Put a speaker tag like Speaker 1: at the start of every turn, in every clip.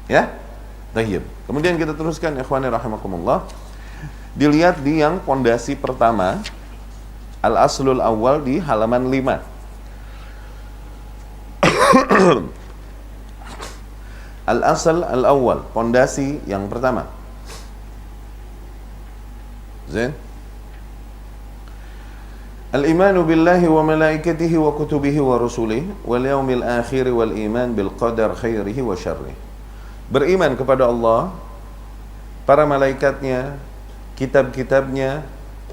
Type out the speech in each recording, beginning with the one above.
Speaker 1: Ya, tayyib. Kemudian kita teruskan, ikhwani rahimakumullah. Dilihat di yang pondasi pertama, al-aslul awal di halaman 5. Al-asl al-awwal, pondasi yang pertama. Zain. Al-imanu billahi wa malaikatihi wa kutubihi wa rusulihi wal yaumil akhir wal iman bil qadar khairihi wa syarrihi. Beriman kepada Allah, para malaikatnya, kitab-kitabnya,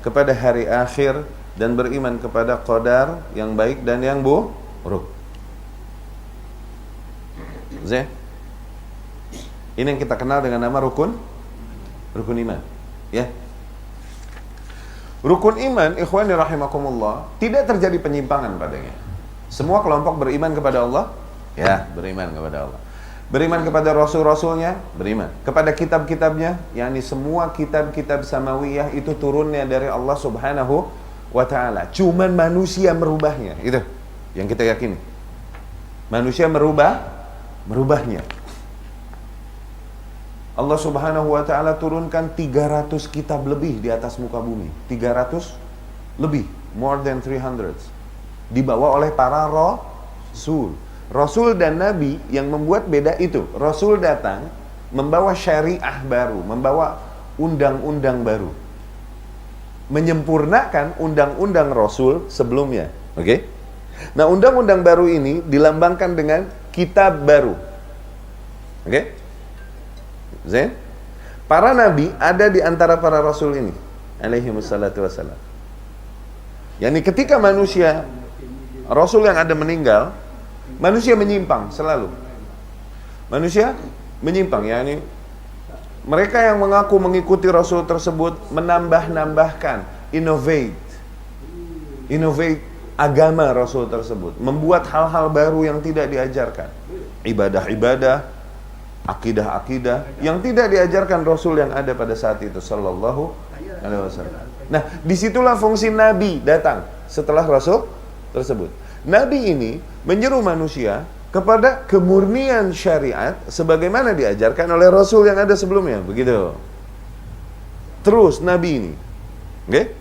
Speaker 1: kepada hari akhir, dan beriman kepada qadar yang baik dan yang buruk. Zain. Ini yang kita kenal dengan nama rukun iman, ya. Rukun iman, ikhwani rahimakumullah, tidak terjadi penyimpangan padanya. Semua kelompok beriman kepada Allah, ya, beriman kepada Allah. Beriman kepada rasul-rasulnya, beriman. Kepada kitab-kitabnya, yakni semua kitab-kitab samawiyah itu turunnya dari Allah Subhanahu wa ta'ala. Cuman manusia merubahnya, itu yang kita yakini. Manusia merubahnya. Allah Subhanahu wa ta'ala turunkan 300 kitab lebih di atas muka bumi. 300 lebih, more than 300. Dibawa oleh para rasul. Rasul dan Nabi yang membuat beda itu. Rasul datang membawa syariah baru, membawa undang-undang baru, menyempurnakan undang-undang Rasul sebelumnya. Oke? Nah, undang-undang baru ini dilambangkan dengan kitab baru. Oke? Zain? Para nabi ada di antara para rasul ini, alaihi wassalatu wassalam. Yani ketika manusia, rasul yang ada meninggal, manusia menyimpang selalu. Manusia menyimpang, yakni mereka yang mengaku mengikuti rasul tersebut menambah-nambahkan, innovate agama rasul tersebut, membuat hal-hal baru yang tidak diajarkan, ibadah-ibadah, akidah-akidah yang tidak diajarkan rasul yang ada pada saat itu sallallahu alaihi wasallam. Nah, disitulah fungsi nabi datang setelah rasul tersebut. Nabi ini menyeru manusia kepada kemurnian syariat sebagaimana diajarkan oleh rasul yang ada sebelumnya, begitu. Terus nabi ini, oke?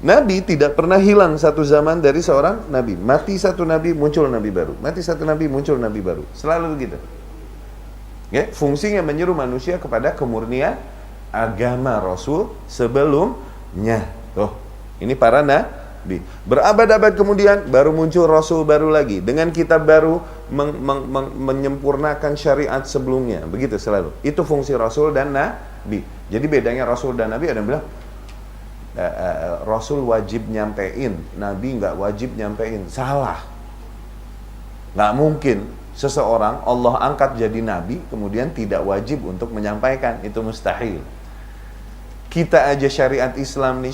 Speaker 1: Nabi tidak pernah hilang satu zaman dari seorang nabi. Mati satu nabi, muncul nabi baru. Mati satu nabi, muncul nabi baru. Selalu begitu. Ya, fungsinya menyeru manusia kepada kemurnian agama Rasul sebelumnya. Tuh, ini para nabi. Berabad-abad kemudian baru muncul Rasul baru lagi dengan kitab baru menyempurnakan syariat sebelumnya. Begitu selalu. Itu fungsi Rasul dan Nabi. Jadi bedanya Rasul dan Nabi, ada yang bilang Rasul wajib nyampein, Nabi nggak wajib nyampein. Salah. Nggak mungkin seseorang Allah angkat jadi nabi kemudian tidak wajib untuk menyampaikan, itu mustahil. Kita aja syariat Islam nih,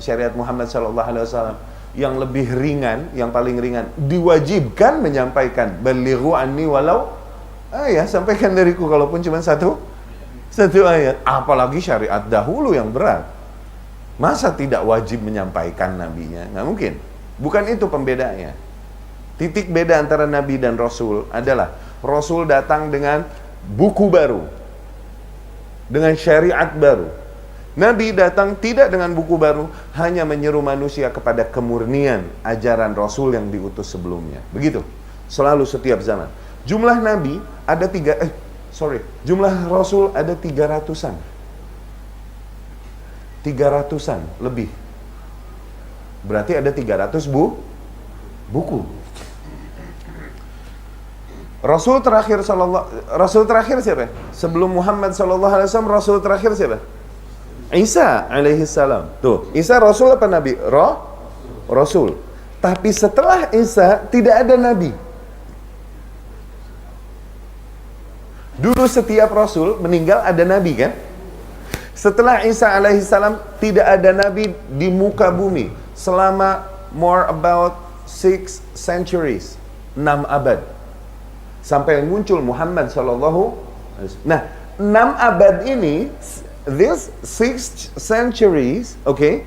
Speaker 1: syariat Muhammad sallallahu alaihi wasallam yang lebih ringan, yang paling ringan, diwajibkan menyampaikan balighu anni walau ayat, sampaikan dariku kalaupun cuma satu ayat. Apalagi syariat dahulu yang berat, masa tidak wajib menyampaikan nabinya? Nggak mungkin. Bukan itu pembedanya. Titik beda antara Nabi dan Rasul adalah Rasul datang dengan buku baru, dengan syariat baru. Nabi datang tidak dengan buku baru, hanya menyeru manusia kepada kemurnian ajaran Rasul yang diutus sebelumnya. Begitu, selalu setiap zaman. Jumlah Nabi ada jumlah Rasul ada 300-an. 300-an lebih. Berarti ada 300 buku. Rasul terakhir siapa? Sebelum Muhammad sallallahu alaihi wasallam, Rasul terakhir siapa? Isa alaihi salam. Tuh, Isa Rasul apa Nabi? Rasul. Tapi setelah Isa tidak ada Nabi. Dulu setiap Rasul meninggal ada Nabi kan? Setelah Isa alaihi salam tidak ada Nabi di muka bumi selama more about 6 centuries, 6 abad. Sampai muncul Muhammad sallallahu alaihi wasallam. Nah, 6 abad ini, this 6 centuries, okay,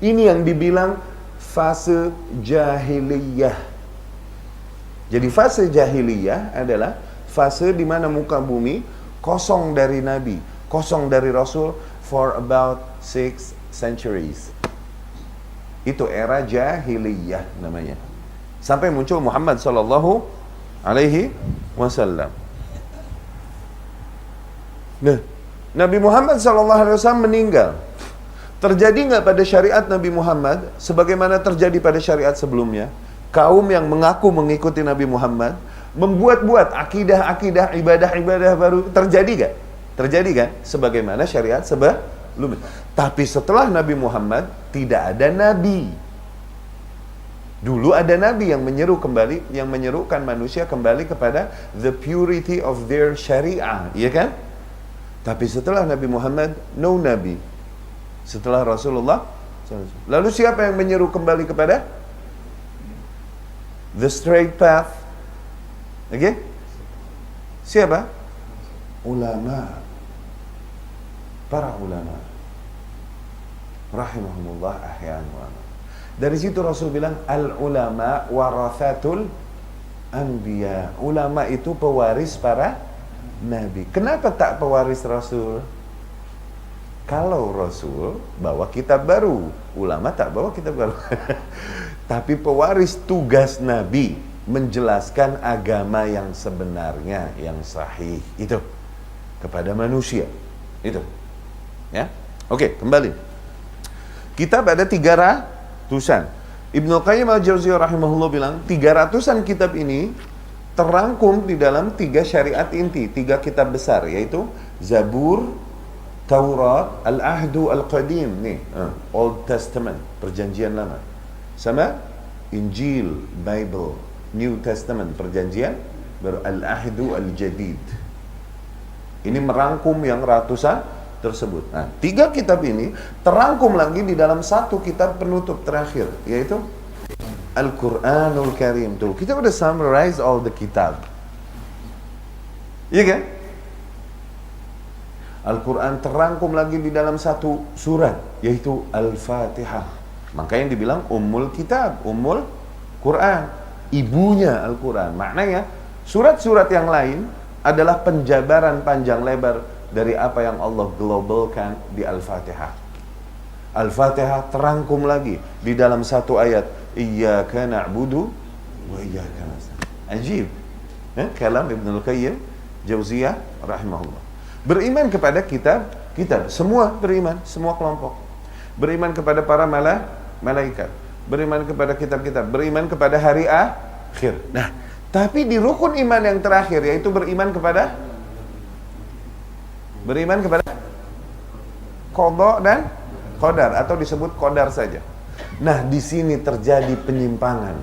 Speaker 1: ini yang dibilang fase jahiliyah. Jadi fase jahiliyah adalah fase di mana muka bumi kosong dari nabi, kosong dari rasul for about 6 centuries. Itu era jahiliyah namanya. Sampai muncul Muhammad sallallahu alaihi wasallam. Nah, Nabi Muhammad sallallahu alaihi wasallam meninggal. Terjadi nggak pada syariat Nabi Muhammad sebagaimana terjadi pada syariat sebelumnya? Kaum yang mengaku mengikuti Nabi Muhammad membuat-buat akidah-akidah, ibadah-ibadah baru. Terjadi nggak? Terjadi kan? Sebagaimana syariat sebelumnya. Tapi setelah Nabi Muhammad tidak ada nabi. Dulu ada nabi yang menyerukan manusia kembali kepada the purity of their syariah, iya kan? Tapi setelah Nabi Muhammad, no nabi. Setelah Rasulullah, lalu siapa yang menyeru kembali kepada the straight path? Oke? Siapa? Ulama. Para ulama. Rahimahumullah ahya'an wa amwat. Dari situ Rasul bilang al-ulama warathatul anbiya. Ulama itu pewaris para nabi. Kenapa tak pewaris Rasul? Kalau Rasul bawa kitab baru, ulama tak bawa kitab baru. Tapi pewaris tugas nabi menjelaskan agama yang sebenarnya, yang sahih itu kepada manusia. Itu. Ya. Oke, kembali. Kitab ada 300-an. Ibnu Qayyim al-Jauziyah rahimahullah bilang 300-an kitab ini terangkum di dalam 3 syariat inti, 3 kitab besar, yaitu Zabur, Taurat, Al-Ahdu Al-Qadim nih, Old Testament, perjanjian lama, sama Injil, Bible, New Testament, perjanjian baru, Al-Ahdu Al-Jadid. Ini merangkum yang ratusan tersebut. Nah, 3 kitab ini terangkum lagi di dalam 1 kitab penutup terakhir, yaitu Al-Quranul Karim. Tuh, kita udah summarize all the kitab. Iya kan? Al-Quran terangkum lagi di dalam 1 surat, yaitu Al-Fatihah. Makanya dibilang Ummul Kitab, Ummul Quran, ibunya Al-Quran. Maknanya surat-surat yang lain adalah penjabaran panjang lebar dari apa yang Allah globalkan di Al-Fatihah. Al-Fatihah terangkum lagi di dalam 1 ayat, Iyyaka na'budu wa iyyaka nasta'in. Ajib. Kalam Ibnu Qayyim Jauziyah rahimahullah. Beriman kepada kitab, semua beriman, semua kelompok. Beriman kepada para malaikat, beriman kepada kitab-kitab, beriman kepada hari akhir. Nah, tapi di rukun iman yang terakhir, yaitu beriman kepada qada dan qadar, atau disebut qadar saja. Nah, di sini terjadi penyimpangan.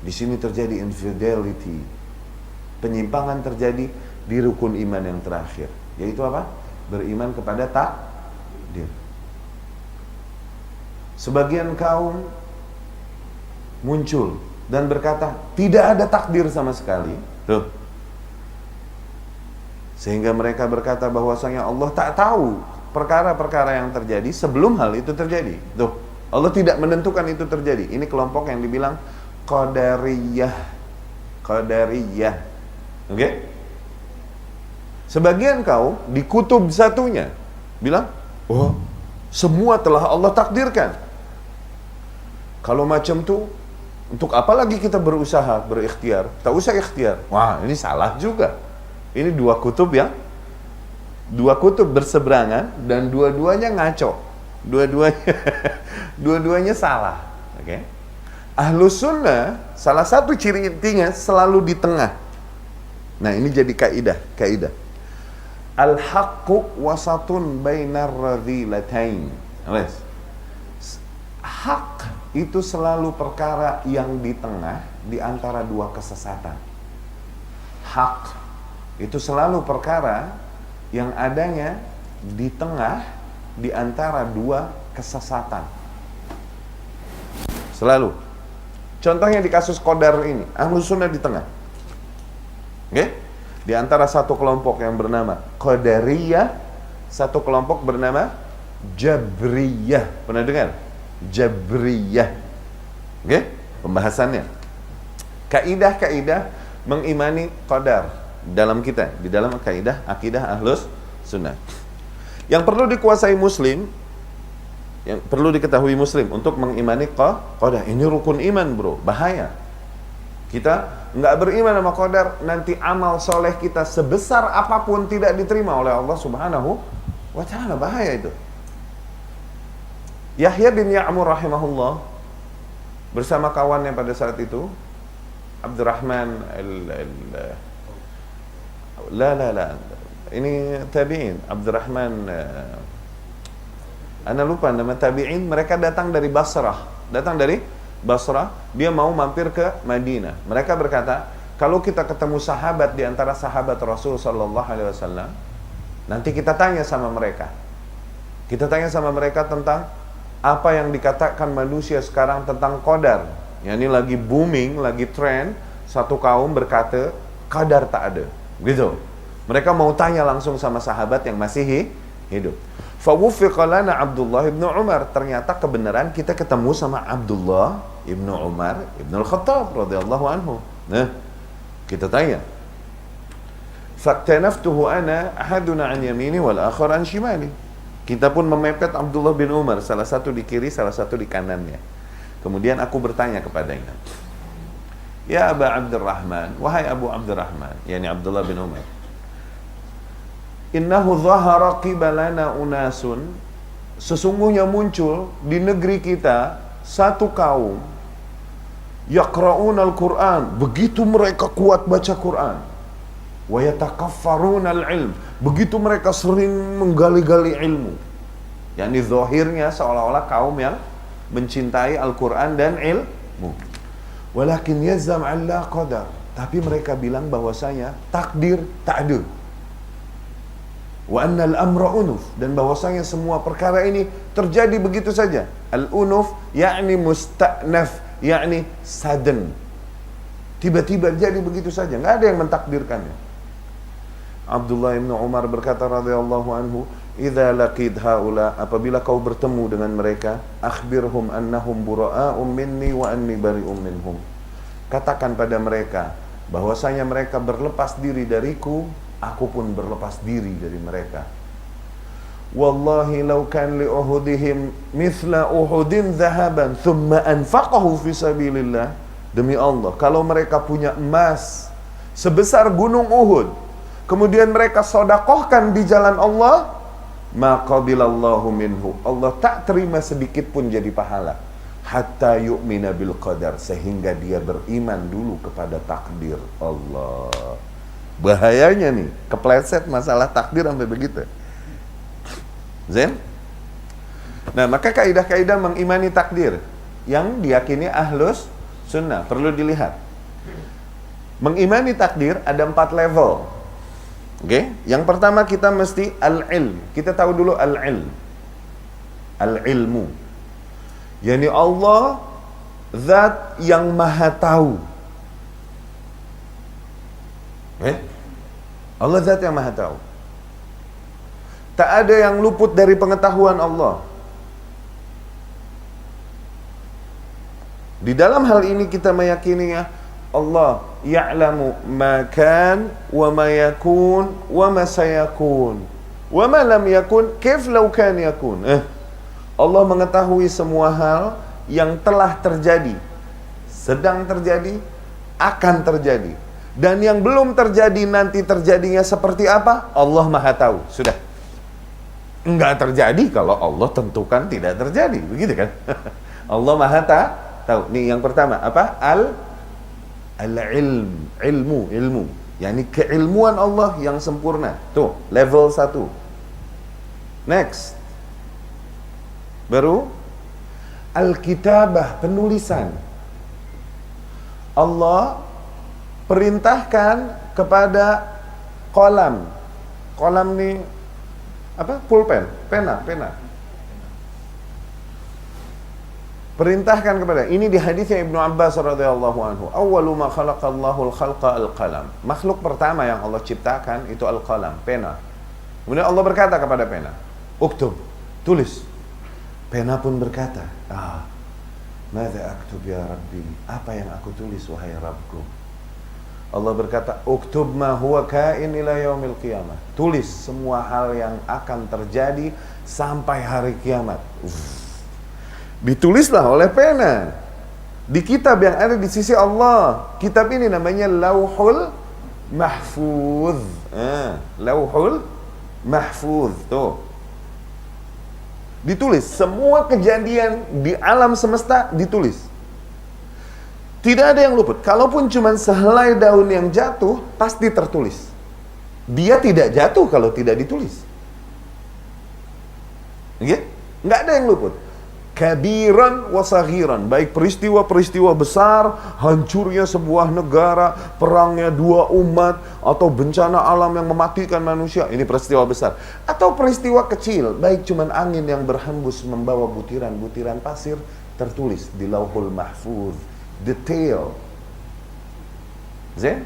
Speaker 1: Di sini terjadi infidelity. Penyimpangan terjadi di rukun iman yang terakhir, yaitu apa? Beriman kepada takdir. Sebagian kaum muncul dan berkata, tidak ada takdir sama sekali. Tuh. Sehingga mereka berkata bahwasanya Allah tak tahu perkara-perkara yang terjadi sebelum hal itu terjadi. Tuh, Allah tidak menentukan itu terjadi. Ini kelompok yang dibilang Qadariyah. Qadariyah. Oke? Sebagian kaum di kutub satunya bilang, oh, semua telah Allah takdirkan. Kalau macam tuh, untuk apa lagi kita berusaha, berikhtiar? Tak usah ikhtiar. Wah, ini salah juga. Ini 2 kutub berseberangan dan dua-duanya ngaco. Dua-duanya salah. Oke? Ahlus sunnah, salah satu ciri intinya selalu di tengah. Nah, ini jadi kaidah. Al-haqqu wasatun bainar radhilatain. Hak itu selalu perkara yang di tengah di antara 2 kesesatan. Hak itu selalu perkara yang adanya di tengah di antara 2 kesesatan. Selalu. Contohnya di kasus Qadar ini, Ahlus Sunnah di tengah. Oke? Di antara 1 kelompok yang bernama Qadariyah, 1 kelompok bernama Jabriyah. Pernah dengar? Jabriyah. Oke? Pembahasannya. Kaidah-kaidah mengimani qadar dalam kita, di dalam kaidah akidah Ahlus Sunnah. Yang perlu dikuasai muslim, yang perlu diketahui muslim untuk mengimani qadar. Ini rukun iman, bro. Bahaya. Kita nggak beriman sama qadar, nanti amal soleh kita sebesar apapun tidak diterima oleh Allah Subhanahu wa ta'ala. Bahaya itu. Yahya bin Ya'mur rahimahullah bersama kawannya pada saat itu, Abdurrahman ini tabi'in, Abdurrahman, ana lupa nama tabi'in. Mereka datang dari Basrah, dia mau mampir ke Madinah. Mereka berkata, kalau kita ketemu sahabat di antara sahabat Rasul sallallahu alaihi wasallam, nanti kita tanya sama mereka tentang apa yang dikatakan manusia sekarang tentang qadar. Ya, ini lagi booming, lagi tren. Satu kaum berkata qadar tak ada, gitu. Mereka mau tanya langsung sama sahabat yang masih hidup. Fawuffiqa lana Abdullah ibn Umar. Ternyata kebenaran kita ketemu sama Abdullah ibn Umar ibn al-Khattab radhiyallahu anhu. Nah, kita tanya. Faktanaftuhu ana ahaduna an yamini wal akhar an shimali. Kita pun memepet Abdullah bin Umar, salah satu di kiri, salah satu di kanannya. Kemudian aku bertanya kepadanya, ya Aba Abdurrahman, wahai Abu Abdurrahman, yakni Abdullah bin Umar, innahu dhahara qibalana unasun, sesungguhnya muncul di negeri kita satu kaum, yaqra'una al-Quran, begitu mereka kuat baca Quran, wa yatakaffaruna al-ilm, begitu mereka sering menggali-gali ilmu. Yakni zahirnya seolah-olah kaum yang mencintai Al-Quran dan ilmu. Walakin yazam alla qadar, tapi mereka bilang bahwasanya takdir tak ada. Wa annal amra unuf, dan bahwasanya semua perkara ini terjadi begitu saja. Al-unuf yakni musta'naf, yakni sudden. Tiba-tiba jadi begitu saja, nggak ada yang mentakdirkannya. Abdullah bin Umar berkata radhiyallahu anhu, "Idza laqid haula," apabila kau bertemu dengan mereka, akhbirhum annahum bura'a'um minni wa anni bari'um minhum. Katakan pada mereka bahwasanya mereka berlepas diri dariku, aku pun berlepas diri dari mereka. Wallahi law kan li uhudihim mithla uhudin dhahaban thumma anfaqahu fi sabilillah. Demi Allah, kalau mereka punya emas sebesar gunung Uhud, kemudian mereka sodakohkan di jalan Allah, maka bilallahu minhu, Allah tak terima sedikit pun jadi pahala. Hatta yu'mina bil qadar, sehingga dia beriman dulu kepada takdir Allah. Bahayanya nih, kepleset masalah takdir sampai begitu. Zen? Nah, maka kaidah-kaidah mengimani takdir yang diyakini Ahlus Sunnah perlu dilihat. Mengimani takdir ada 4 level. Oke? Yang pertama kita mesti al-ilm. Kita tahu dulu al-ilm. Al-ilmu. Yani Allah zat yang maha tahu. Allah zat yang maha tahu. Tak ada yang luput dari pengetahuan Allah. Di dalam hal ini kita meyakininya Allah ya'lamu ma kan wa ma yakun wa ma sayakun wa ma lam yakun kaif law kan yakun. Allah mengetahui semua hal yang telah terjadi, sedang terjadi, akan terjadi, dan yang belum terjadi nanti terjadinya seperti apa, Allah maha tahu. Sudah. Enggak terjadi kalau Allah tentukan tidak terjadi, begitu kan? Allah maha tahu. Nih yang pertama apa? Al-ilm, ilmu. Yani keilmuan Allah yang sempurna. Tuh, level 1. Next. Baru al-kitabah, penulisan. Allah perintahkan kepada qalam. Qalam nih apa? Pulpen, pena. Perintahkan kepada. Ini di hadisnya Ibnu Abbas radhiyallahu anhu. Awwalu ma khalaqallahu al-khalqa al-qalam. Makhluk pertama yang Allah ciptakan itu al-qalam, pena. Kemudian Allah berkata kepada pena, "Uktub," tulis. Pena pun berkata, Madza aktub ya Rabbi? Apa yang aku tulis wahai Rabbku? Allah berkata, uktub ma huwa kain ila yaumil qiyamah. Tulis semua hal yang akan terjadi sampai hari kiamat. Ditulislah oleh pena di kitab yang ada di sisi Allah. Kitab ini namanya Lauhul Mahfuz. Lauhul Mahfuz. Tuh. Ditulis semua kejadian di alam semesta, ditulis. Tidak ada yang luput. Kalaupun cuma sehelai daun yang jatuh, pasti tertulis. Dia tidak jatuh kalau tidak ditulis. Okay? Nggak ada yang luput. Kabiran wa saghiran, baik peristiwa-peristiwa besar, hancurnya sebuah negara, perangnya dua umat, atau bencana alam yang mematikan manusia, ini peristiwa besar. Atau peristiwa kecil, baik cuman angin yang berhembus membawa butiran-butiran pasir, tertulis di Lauhul Mahfuz. Detail. Zain?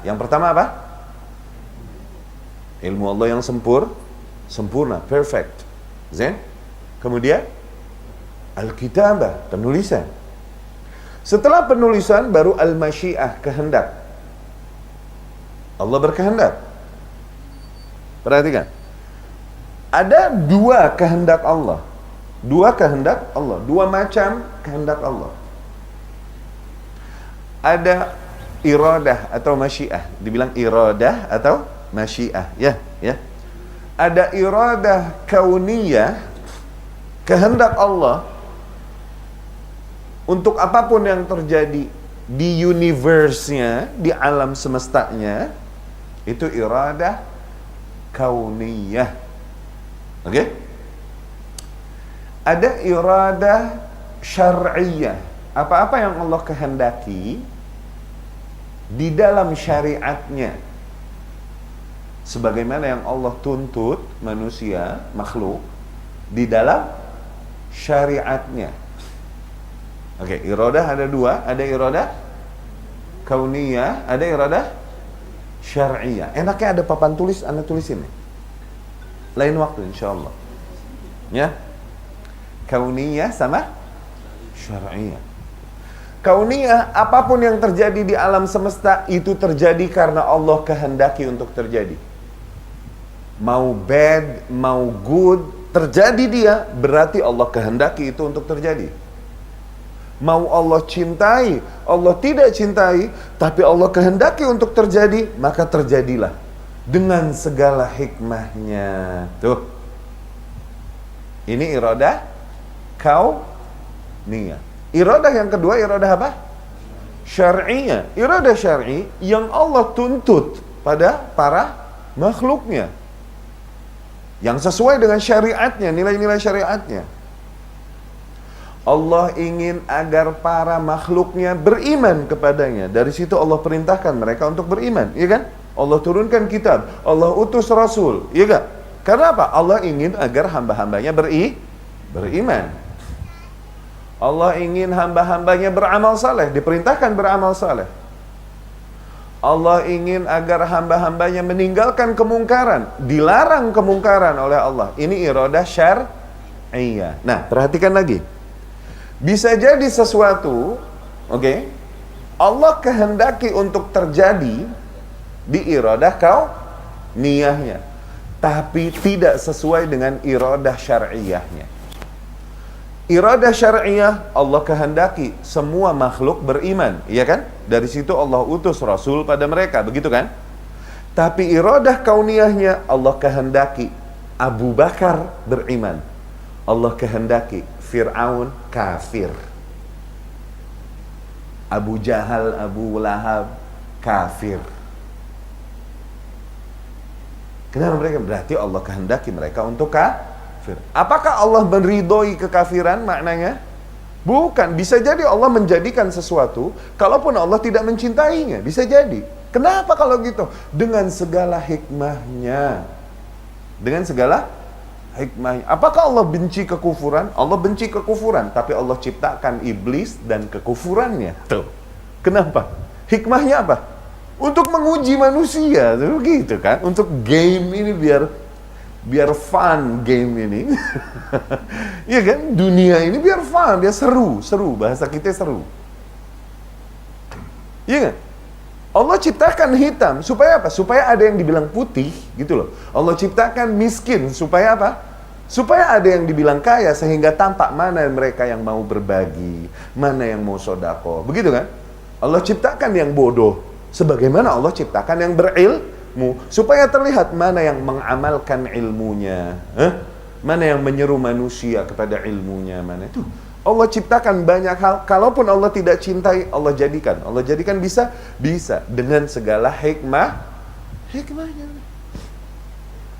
Speaker 1: Yang pertama apa? Ilmu Allah yang sempurna, perfect. Zain? Kemudian Al-Kitabah, penulisan. Setelah penulisan baru Al-Masyiah, kehendak. Allah berkehendak. Perhatikan. Ada dua kehendak Allah. Dua kehendak Allah, dua macam kehendak Allah. Ada iradah atau masyiah. Dibilang iradah atau masyiah. Ya. Ada iradah kauniyah, kehendak Allah untuk apapun yang terjadi di universe-nya, di alam semestanya, itu iradah kauniyah. Oke? Ada iradah syar'iyah. Apa-apa yang Allah kehendaki di dalam syariatnya, sebagaimana yang Allah tuntut manusia, makhluk, di dalam syariatnya. Oke, iradah ada dua, ada iradah kauniyah, ada iradah syar'iyah. Enaknya ada papan tulis, Anda tulis ini. Lain waktu insyaallah. Ya. Kauniyah sama syar'iyah. Kauniyah, apapun yang terjadi di alam semesta itu terjadi karena Allah kehendaki untuk terjadi. Mau bad, mau good, terjadi dia, berarti Allah kehendaki itu untuk terjadi. Mau Allah cintai, Allah tidak cintai, tapi Allah kehendaki untuk terjadi, maka terjadilah. Dengan segala hikmahnya. Tuh. Ini iradah kauniyah. Iradah yang kedua, iradah apa? Syar'iyah. Iradah syar'i yang Allah tuntut pada para makhluknya. Yang sesuai dengan syariatnya, nilai-nilai syariatnya. Allah ingin agar para makhluknya beriman kepadanya. Dari situ Allah perintahkan mereka untuk beriman, iya kan? Allah turunkan kitab, Allah utus rasul, iya kan? Karena apa? Allah ingin agar hamba-hambanya beriman. Allah ingin hamba-hambanya beramal saleh, diperintahkan beramal saleh. Allah ingin agar hamba-hambanya meninggalkan kemungkaran, dilarang kemungkaran oleh Allah. Ini iradah syar'iyah. Nah, perhatikan lagi. Bisa jadi sesuatu, oke, Allah kehendaki untuk terjadi di iradah kauniyahnya, tapi tidak sesuai dengan iradah syar'iyahnya. Iradah syar'iyah, Allah kehendaki semua makhluk beriman, iya kan? Dari situ Allah utus rasul pada mereka, begitu kan? Tapi iradah kauniyahnya, Allah kehendaki Abu Bakar beriman. Allah kehendaki Fir'aun kafir. Abu Jahal, Abu Lahab kafir. Kenapa mereka? Berarti Allah kehendaki mereka untuk kafir. Apakah Allah meridhoi kekafiran maknanya? Bukan. Bisa jadi Allah menjadikan sesuatu, kalaupun Allah tidak mencintainya, bisa jadi. Kenapa kalau gitu? Dengan segala hikmahnya. Dengan segala hikmahnya. Apakah Allah benci kekufuran? Allah benci kekufuran, tapi Allah ciptakan iblis dan kekufurannya. Tuh. Kenapa? Hikmahnya apa? Untuk menguji manusia, tuh gitu kan? Untuk game ini biar biar fun game ini. Iya kan? Dunia ini biar fun, biar seru, bahasa kita seru. Iya kan? Allah ciptakan hitam supaya apa? Supaya ada yang dibilang putih, gitu loh. Allah ciptakan miskin supaya apa? Supaya ada yang dibilang kaya, sehingga tampak mana mereka yang mau berbagi, mana yang mau sodako. Begitu kan? Allah ciptakan yang bodoh, sebagaimana Allah ciptakan yang berilmu, supaya terlihat mana yang mengamalkan ilmunya, mana yang menyeru manusia kepada ilmunya, mana itu. Allah ciptakan banyak hal. Kalaupun Allah tidak cintai, Allah jadikan bisa dengan segala hikmahnya.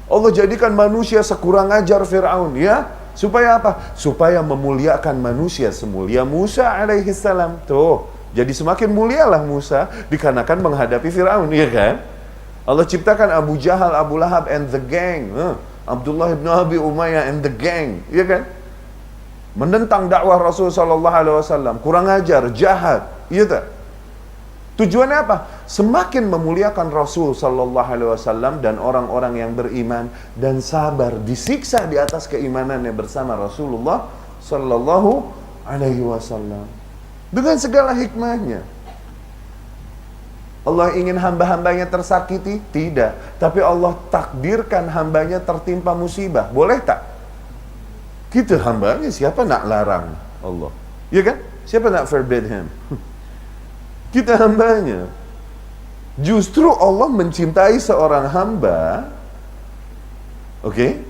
Speaker 1: Allah jadikan manusia sekurang ajar Fir'aun, ya, supaya apa? Supaya memuliakan manusia semulia Musa alaihi salam. Tuh, jadi semakin mulialah Musa dikarenakan menghadapi Fir'aun, ya kan? Allah ciptakan Abu Jahal, Abu Lahab and the gang, Abdullah ibn Abi Umayyah and the gang, ya kan? Menentang dakwah Rasul sallallahu alaihi wasallam, kurang ajar, jahat, iya tak? Tujuannya apa? Semakin memuliakan Rasul sallallahu alaihi wasallam dan orang-orang yang beriman dan sabar disiksa di atas keimanannya bersama Rasulullah sallallahu alaihi wasallam. Dengan segala hikmahnya. Allah ingin hamba-hambanya tersakiti? Tidak. Tapi Allah takdirkan hambanya tertimpa musibah. Boleh tak? Kita hambanya, siapa nak larang Allah? Ya kan? Siapa nak forbid him? Kita hambanya. Justru Allah mencintai seorang hamba. Oke?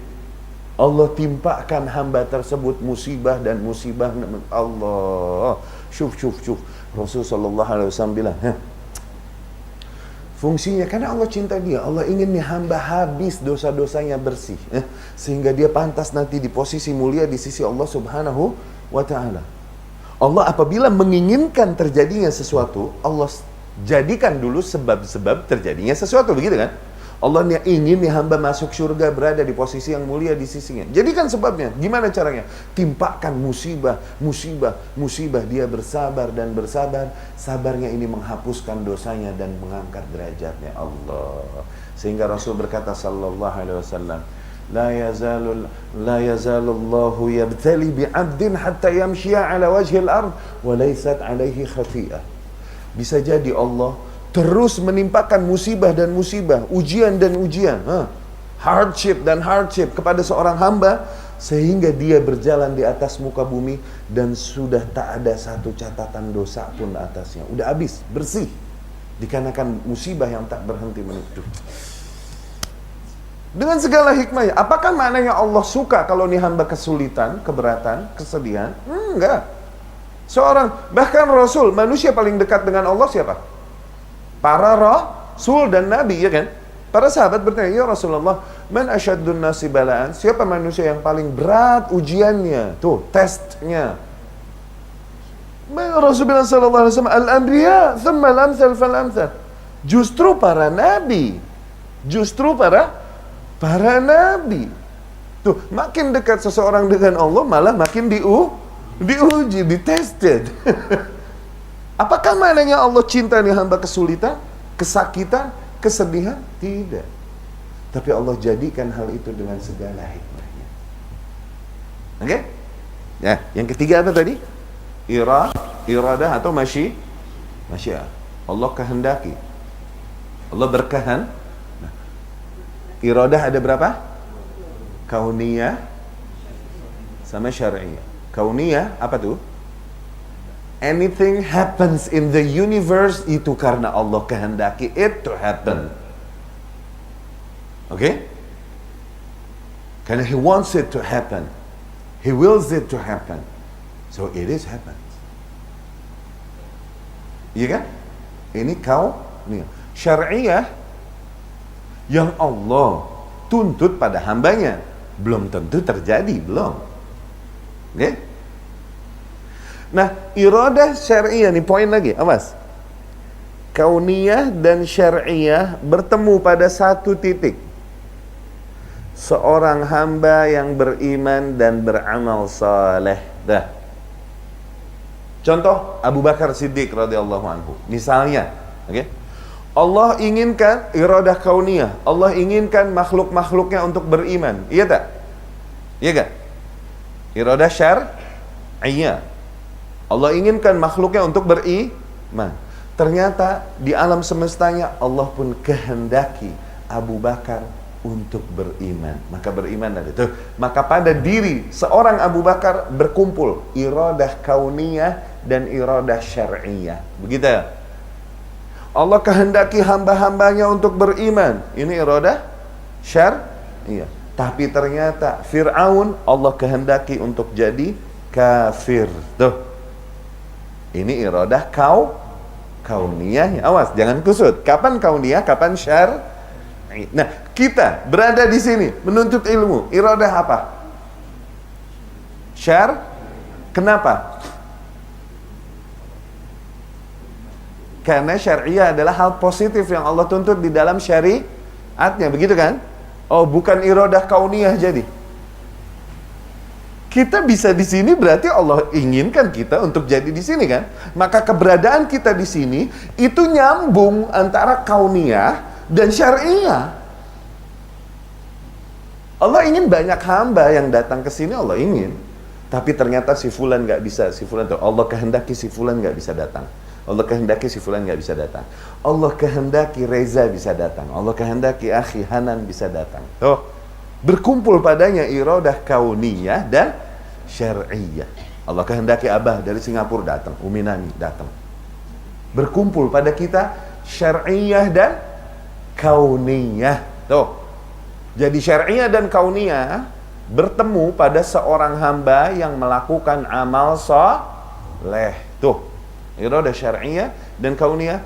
Speaker 1: Allah timpakan hamba tersebut musibah dan musibah. Allah. Syuf. Rasul sallallahu alaihi wasallam bilang, fungsinya karena Allah cinta dia, Allah ingin nih hamba habis dosa-dosanya bersih, sehingga dia pantas nanti di posisi mulia di sisi Allah Subhanahu wa taala. Allah apabila menginginkan terjadinya sesuatu, Allah jadikan dulu sebab-sebab terjadinya sesuatu, begitu kan? Allah ingin nih hamba masuk surga, berada di posisi yang mulia di sisinya. Jadikan sebabnya. Gimana caranya? Timpakan musibah, dia bersabar dan bersabar. Sabarnya ini menghapuskan dosanya dan mengangkat derajatnya Allah. Sehingga Rasul berkata sallallahu alaihi wasallam, La yazalu Allahu yabtali bi'abdin hatta yamshiya ala wajhil ard wa laysat alaihi khafi'ah. Bisa jadi Allah terus menimpakan musibah dan musibah, ujian dan ujian, hardship dan hardship kepada seorang hamba, sehingga dia berjalan di atas muka bumi dan sudah tak ada satu catatan dosa pun atasnya. Udah habis, bersih, dikarenakan musibah yang tak berhenti menuju. Dengan segala hikmahnya. Apakah maknanya Allah suka kalau nih hamba kesulitan, keberatan, kesedihan? Enggak. Bahkan Rasul, manusia paling dekat dengan Allah siapa? Para Rasul dan Nabi, ya kan? Para sahabat bertanya, ya Rasulullah, man asyaddun nasi balaan? Siapa manusia yang paling berat ujiannya? Tuh, testnya. Rasulullah sallallahu alaihi wasallam, al-anbiya, thumma al-amthal fal-amthal. Justru para nabi. Para nabi. Tuh, makin dekat seseorang dengan Allah, malah makin diuji, ditested. Apakah maknanya Allah cinta nih hamba kesulitan, kesakitan, kesedihan? Tidak. Tapi Allah jadikan hal itu dengan segala hikmahnya. Oke? Ya, yang ketiga apa tadi? Iradah atau masyiah. Allah kehendaki. Allah berkehendak. Nah, iradah ada berapa? Kauniyah sama syar'iyah. Kauniyah apa tuh? Anything happens in the universe itu karena Allah kehendaki it to happen. Okay? Karena He wants it to happen. He wills it to happen. So it is happens. Iya kan? Ini syar'iyah yang Allah tuntut pada hambanya. Belum tentu terjadi, belum. Okay? Nah, iradah syar'iyah, nih poin lagi, awas. Kauniyah dan syar'iyah bertemu pada satu titik. Seorang hamba yang beriman dan beramal saleh. Dah. Contoh Abu Bakar Siddiq radhiyallahu anhu. Misalnya, oke. Allah inginkan iradah kauniyah. Allah inginkan makhluk-makhluknya untuk beriman. Iya tak? Iya kan? Iradah syar'iyah. Allah inginkan makhluknya untuk beriman. Ternyata di alam semestanya Allah pun kehendaki Abu Bakar untuk beriman. Maka beriman dari itu. Maka pada diri seorang Abu Bakar berkumpul iradah kauniyah dan iradah syar'iyah. Begitu ya? Allah kehendaki hamba-hambanya untuk beriman. Ini iradah syar'iyah. Tapi ternyata Fir'aun Allah kehendaki untuk jadi kafir. Tuh. Ini iradah kauniyah. Awas, jangan kusut. Kapan kauniyah, kapan syar'i. Nah, kita berada di sini menuntut ilmu. Iradah apa? Kenapa? Karena syariah adalah hal positif yang Allah tuntut di dalam syariatnya, begitu kan? Oh, bukan iradah kauniyah jadi. Kita bisa di sini berarti Allah inginkan kita untuk jadi di sini kan? Maka keberadaan kita di sini itu nyambung antara kauniyah dan syariah. Allah ingin banyak hamba yang datang ke sini, Allah ingin. Tapi ternyata si fulan nggak bisa, si fulan tuh Allah kehendaki si fulan nggak bisa datang. Allah kehendaki si fulan nggak bisa datang. Allah kehendaki Reza bisa datang. Allah kehendaki akhi Hanan bisa datang. Tuh, berkumpul padanya iradah kauniyah dan syar'iyah. Allah kehendaki Abah dari Singapura datang, Umi Nani datang. Berkumpul pada kita syar'iyah dan kauniyah. Tuh. Jadi syar'iyah dan kauniyah bertemu pada seorang hamba yang melakukan amal saleh. Tuh. Iradah syar'iyah dan kauniyah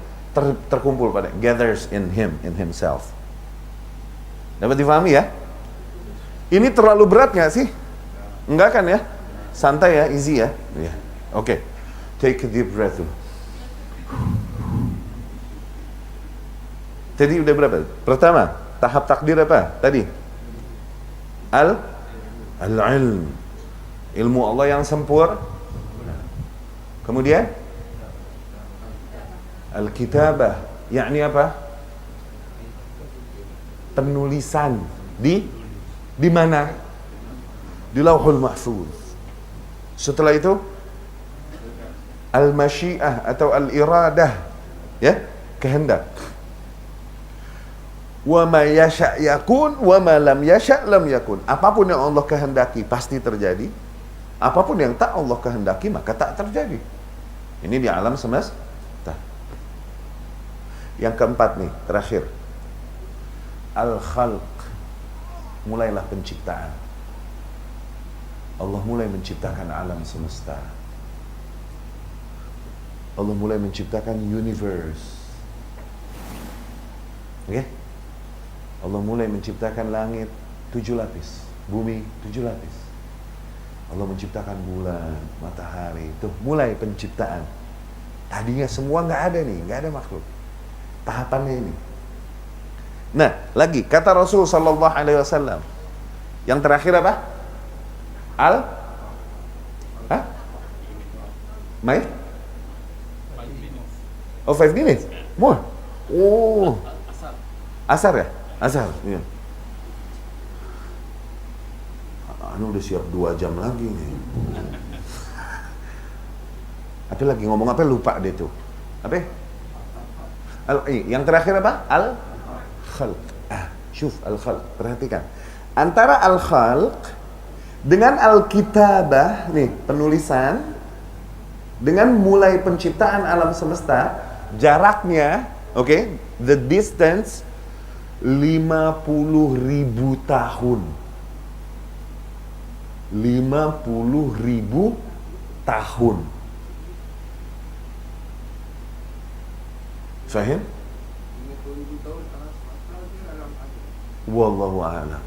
Speaker 1: terkumpul pada gathers in himself. Dapat difahami ya? Ini terlalu berat nggak sih? Enggak kan ya? Santai ya, easy ya. Yeah. Oke. Take a deep breath. Tadi udah berapa? Pertama, tahap takdir apa? Tadi. Al-ilm. Ilmu Allah yang sempurna. Kemudian Al-kitabah, yakni apa? Penulisan di mana? Di Lauhul Mahfuz. Setelah itu Al-masyiah atau al-iradah, ya, kehendak. Wa ma yasha' yakun wa ma lam yasha' lam yakun. Apapun yang Allah kehendaki pasti terjadi. Apapun yang tak Allah kehendaki maka tak terjadi. Ini di alam semesta. Yang keempat nih, terakhir. Al-khalq. Mulailah penciptaan. Allah mulai menciptakan alam semesta. Allah mulai menciptakan universe. Oke? Allah mulai menciptakan langit 7 lapis, bumi 7 lapis. Allah menciptakan bulan, matahari. Itu mulai penciptaan. Tadinya semua nggak ada nih, nggak ada makhluk. Tahapannya ini. Nah, lagi kata Rasul sallallahu alaihi wasallam. Yang terakhir apa? Mai? Oh, 5 minutes. More. Oh. Asar ya? Asar. Iya. Anu udah siap 2 jam lagi nih. Apa lagi ngomong apa lupa deh tuh. Apa? Yang terakhir apa? Al-khalq. Syuf al-khalq. Perhatikan. Antara al-khalq dengan al-kitabah, nih, penulisan, dengan mulai penciptaan alam semesta, jaraknya, oke, the distance 50.000 tahun. 50.000 tahun. Fahim? Wallahu a'lam.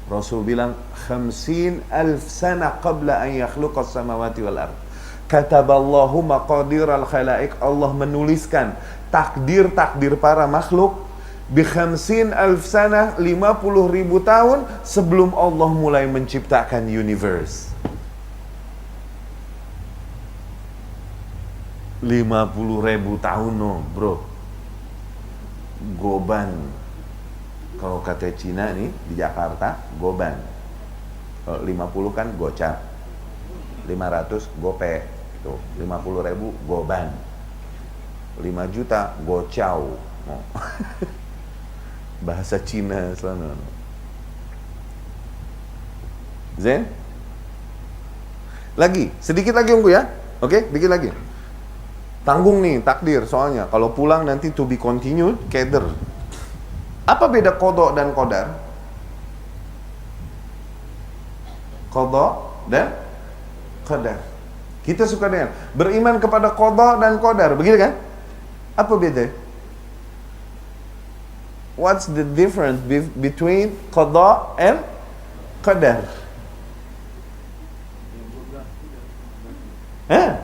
Speaker 1: Rasul bilang 50.000 sana qabla an yakhluqa as-samawati wal ard. Kataballahu maqadir al-khalaiq. Allah menuliskan takdir-takdir para makhluk bi 50.000 sana, 50.000 tahun sebelum Allah mulai menciptakan universe. 50.000 tahun, no, bro. goban. Kalau kata Cina nih di Jakarta goban. Kalau 50 kan gocap, 500 gope, tuh 50.000 goban, 5 juta gocau. Oh. Bahasa Cina sana. Zen? Lagi, sedikit lagi Unggu ya. Oke, dikit lagi. Tanggung nih takdir soalnya. Kalau pulang nanti to be continued, keder. Apa beda qada dan qadar? Qada dan qadar. Kita suka dengan beriman kepada qada dan qadar, begitu kan? Apa beda? What's the difference between qada and qadar? Hah?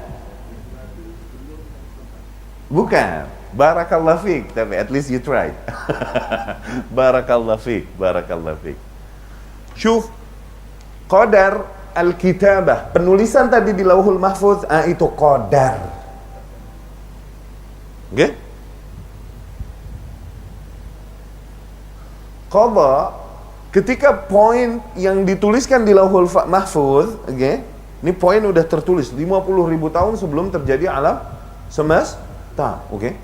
Speaker 1: Bukan. Barakallah fiik, tapi at least you tried. Barakallah fiik, barakallah fiik. Syuf, qadar al-kitabah, penulisan tadi di Lauhul Mahfuz, itu qadar. Oke? Okay? Qada, ketika poin yang dituliskan di Lauhul Mahfuz, oke? Okay? Ini poin udah tertulis 50.000 tahun sebelum terjadi alam semesta, oke? Okay?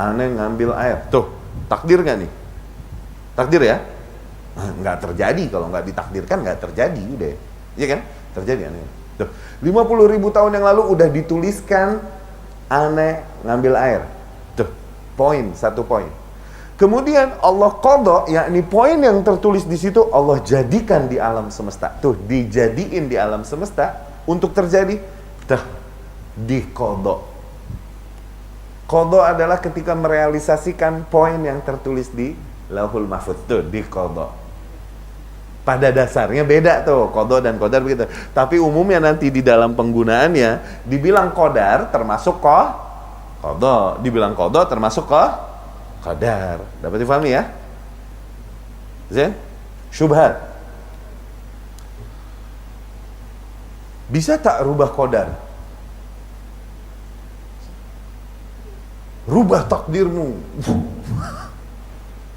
Speaker 1: Aneh ngambil air, tuh takdir gak nih? Takdir ya? Nggak terjadi, kalau nggak ditakdirkan nggak terjadi, udah, iya kan? Terjadi aneh. Tuh, 50.000 tahun yang lalu udah dituliskan aneh ngambil air, tuh poin, satu poin. Kemudian Allah qada, yakni poin yang tertulis di situ Allah jadikan di alam semesta, tuh dijadiin di alam semesta untuk terjadi, tuh di qada. Qada adalah ketika merealisasikan poin yang tertulis di Lauhul Mahfuz, tuh di qada. Pada dasarnya beda tuh qada dan qadar begitu. Tapi umumnya nanti di dalam penggunaannya dibilang qadar termasuk qada, dibilang qada termasuk qadar. Dapat difahami ya? Zain? Syubhat. Bisa tak rubah qadar? Rubah takdirmu.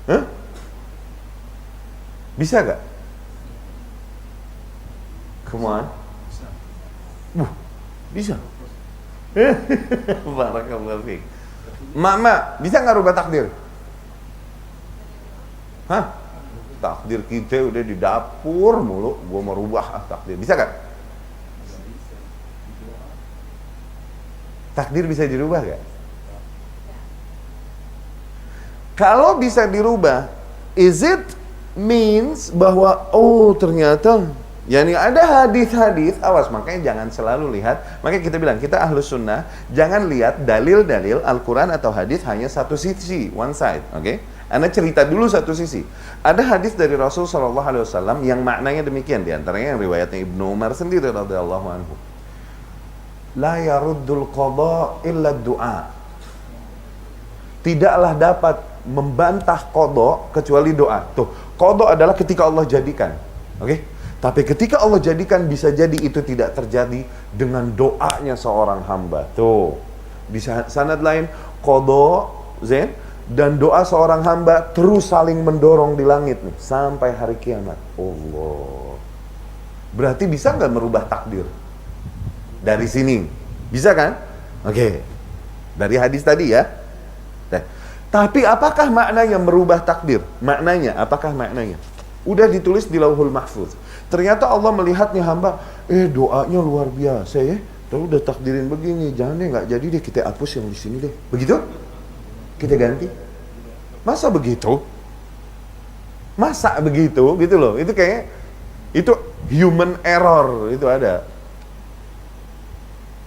Speaker 1: Hah? Bisa gak? Come on. Bisa. Barakallahu fiik. Mama, bisa gak rubah takdir? Hah? Takdir kita udah di dapur mulu, gua mau rubah takdir. Bisa gak? Takdir bisa dirubah gak? Kalau bisa dirubah, is it means bahwa ternyata yani ada hadis-hadis, awas, makanya jangan selalu lihat, makanya kita bilang kita ahlus sunnah jangan lihat dalil-dalil Al-Quran atau hadis hanya satu sisi, one side, oke? Okay? Anda cerita dulu satu sisi. Ada hadis dari Rasul Shallallahu Alaihi Wasallam yang maknanya demikian, diantaranya yang riwayatnya Ibnu Umar sendiri radhiyallahu anhu. La yaruddul qada illa du'a. Tidaklah dapat membantah qada kecuali doa. Tuh, qada adalah ketika Allah jadikan. Oke? Tapi ketika Allah jadikan bisa jadi itu tidak terjadi dengan doanya seorang hamba. Tuh. Di sanad lain qada zain dan doa seorang hamba terus saling mendorong di langit nih sampai hari kiamat. Allah. Berarti bisa nggak merubah takdir? Dari sini. Bisa kan? Oke. Dari hadis tadi ya. Tapi apakah maknanya merubah takdir? Maknanya, apakah maknanya? Udah ditulis di Lauhul Mahfuz. Ternyata Allah melihatnya hamba, doanya luar biasa ya. Terus udah takdirin begini, jangan deh, nggak jadi deh, kita hapus yang di sini deh. Begitu? Kita ganti. Masa begitu? Masa begitu? Gitu loh. Itu kayak, itu human error, itu ada.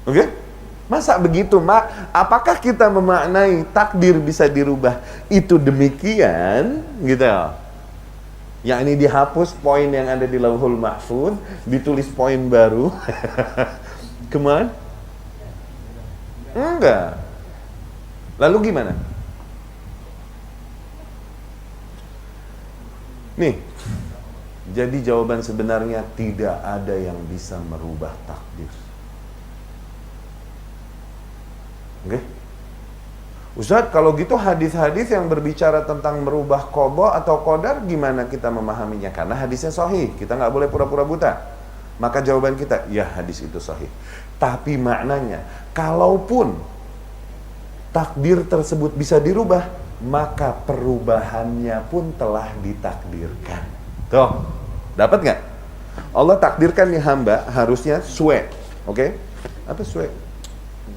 Speaker 1: Oke? Okay? Masa begitu, Mak? Apakah kita memaknai takdir bisa dirubah itu demikian, gitu? Yang ini dihapus poin yang ada di Lauhul Mahfuz, ditulis poin baru. Kemana? Enggak. Lalu gimana? Nih, jadi jawaban sebenarnya tidak ada yang bisa merubah takdir. Oke? Ustadz, kalau gitu hadis-hadis yang berbicara tentang merubah qada atau qadar, gimana kita memahaminya? Karena hadisnya sahih, kita nggak boleh pura-pura buta. Maka jawaban kita, ya hadis itu sahih. Tapi maknanya, kalaupun takdir tersebut bisa dirubah, maka perubahannya pun telah ditakdirkan. Tuh, dapat nggak? Allah takdirkan nih hamba harusnya suwe, oke? Apa suwe?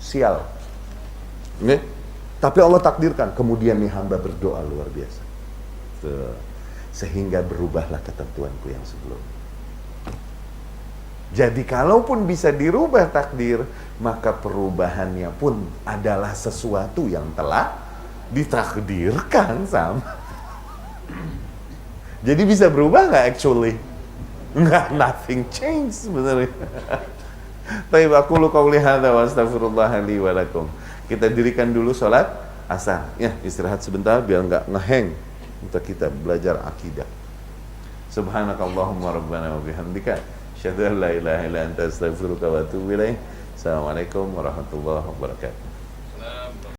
Speaker 1: Sial. Oke? Tapi Allah takdirkan, kemudian nih hamba berdoa luar biasa. Tuh. Sehingga berubahlah ketentuanku yang sebelumnya. Jadi kalaupun bisa dirubah takdir, maka perubahannya pun adalah sesuatu yang telah ditakdirkan sama. Jadi bisa berubah nggak actually? Nggak, nothing change sebenarnya. Baik, aku lu qauli hadza wa astaghfirullah li wa lakum. Kita dirikan dulu sholat asar. Ya, istirahat sebentar biar nggak ngeheng untuk kita belajar akidah. Subhanakallahumma rabbana wa bihamdika asyhadu an la ilaha illa anta astaghfiruka wa atubu ilaik. Assalamualaikum warahmatullahi wabarakatuh.